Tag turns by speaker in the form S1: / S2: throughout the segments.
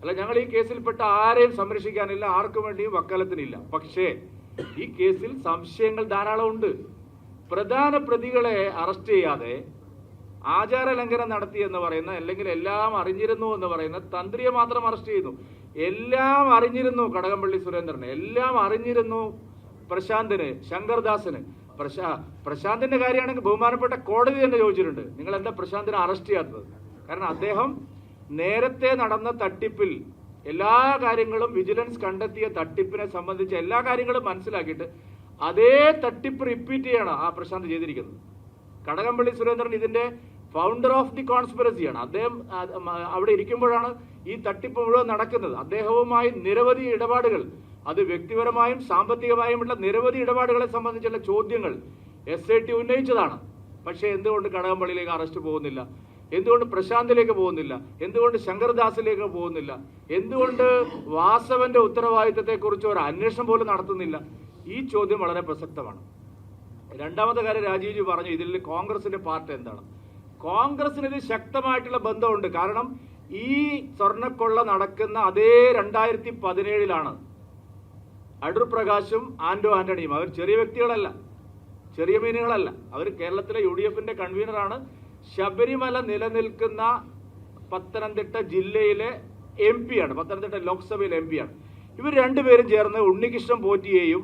S1: അല്ല, ഞങ്ങൾ ഈ കേസിൽപ്പെട്ട ആരെയും സംരക്ഷിക്കാനില്ല, ആർക്കും വേണ്ടിയും വക്കാലത്തിനില്ല. പക്ഷേ ഈ കേസിൽ സംശയങ്ങൾ ധാരാളം ഉണ്ട്. പ്രധാന പ്രതികളെ അറസ്റ്റ് ചെയ്യാതെ ആചാര ലംഘനം നടത്തി എന്ന് പറയുന്ന, അല്ലെങ്കിൽ എല്ലാം അറിഞ്ഞിരുന്നു എന്ന് പറയുന്ന തന്ത്രിയെ മാത്രം അറസ്റ്റ് ചെയ്യുന്നു. എല്ലാം അറിഞ്ഞിരുന്നു കടകംപള്ളി സുരേന്ദ്രന്, എല്ലാം അറിഞ്ഞിരുന്നു പ്രശാന്തിന്, ശങ്കർദാസിന്. പ്രശാന്തിന്റെ കാര്യമാണെങ്കിൽ ബഹുമാനപ്പെട്ട കോടതി തന്നെ ചോദിച്ചിട്ടുണ്ട്, നിങ്ങൾ എന്താ പ്രശാന്തിനെ അറസ്റ്റ് ചെയ്യാത്തത്? കാരണം അദ്ദേഹം നേരത്തെ നടന്ന തട്ടിപ്പിൽ എല്ലാ കാര്യങ്ങളും, വിജിലൻസ് കണ്ടെത്തിയ തട്ടിപ്പിനെ സംബന്ധിച്ച എല്ലാ കാര്യങ്ങളും മനസ്സിലാക്കിയിട്ട് അതേ തട്ടിപ്പ് റിപ്പീറ്റ് ചെയ്യണം ആ പ്രശാന്ത് ചെയ്തിരിക്കുന്നത്. കടകംപള്ളി സുരേന്ദ്രൻ ഇതിന്റെ ഫൗണ്ടർ ഓഫ് ദി കോൺസ്പിറസിയാണ്. അദ്ദേഹം അവിടെ ഇരിക്കുമ്പോഴാണ് ഈ തട്ടിപ്പ് മുഴുവൻ നടക്കുന്നത്. അദ്ദേഹവുമായി നിരവധി ഇടപാടുകൾ, അത് വ്യക്തിപരമായും സാമ്പത്തികമായുമുള്ള നിരവധി ഇടപാടുകളെ സംബന്ധിച്ചുള്ള ചോദ്യങ്ങൾ SIT ഉന്നയിച്ചതാണ്. പക്ഷേ എന്തുകൊണ്ട് കടകംപള്ളിയിലേക്ക് അറസ്റ്റ് പോകുന്നില്ല? എന്തുകൊണ്ട് പ്രശാന്തിലേക്ക് പോകുന്നില്ല? എന്തുകൊണ്ട് ശങ്കർദാസിലേക്ക് പോകുന്നില്ല? എന്തുകൊണ്ട് വാസവന്റെ ഉത്തരവാദിത്തത്തെക്കുറിച്ച് ഒരു അന്വേഷണം പോലും നടത്തുന്നില്ല? ഈ ചോദ്യം വളരെ പ്രസക്തമാണ്. രണ്ടാമത്തെ കാര്യം, രാജീവ്ജി പറഞ്ഞു ഇതിൽ കോൺഗ്രസിന്റെ പാർട്ടി എന്താണ്? കോൺഗ്രസിന് ഇത് ശക്തമായിട്ടുള്ള ബന്ധമുണ്ട്. കാരണം ഈ സ്വർണ്ണക്കൊള്ള നടക്കുന്ന അതേ 2017 അടൂർ പ്രകാശും ആന്റോ ആന്റണിയും, അവർ ചെറിയ വ്യക്തികളല്ല, ചെറിയ മീനുകളല്ല. അവർ കേരളത്തിലെ UDFന്റെ കൺവീനറാണ്. ശബരിമല നിലനിൽക്കുന്ന പത്തനംതിട്ട ജില്ലയിലെ MP ആണ്, പത്തനംതിട്ട ലോക്സഭയിലെ MP ആണ്. ഇവർ രണ്ടുപേരും ചേർന്ന് ഉണ്ണികൃഷ്ണൻ പോറ്റിയെയും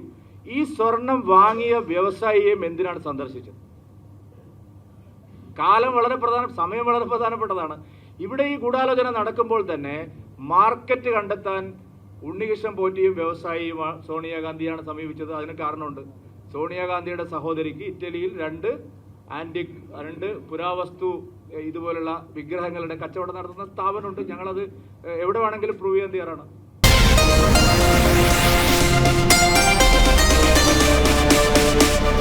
S1: ഈ സ്വർണം വാങ്ങിയ വ്യവസായിയെയും എന്തിനാണ് സന്ദർശിച്ചത്? സമയം വളരെ പ്രധാനപ്പെട്ടതാണ്. ഇവിടെ ഈ ഗൂഢാലോചന നടക്കുമ്പോൾ തന്നെ മാർക്കറ്റ് കണ്ടെത്താൻ ഉണ്ണികൃഷ്ണൻ പോറ്റിയും വ്യവസായിയും സോണിയാഗാന്ധിയാണ് സമീപിച്ചത്. അതിന് കാരണമുണ്ട്. സോണിയാഗാന്ധിയുടെ സഹോദരിക്ക് ഇറ്റലിയിൽ രണ്ട് പുരാവസ്തു ഇതുപോലുള്ള വിഗ്രഹങ്ങളുടെ കച്ചവടം നടത്തുന്ന സ്ഥാപനമുണ്ട്. ഞങ്ങളത് എവിടെ വേണമെങ്കിലും പ്രൂവ് ചെയ്യാൻ തയ്യാറാണ്.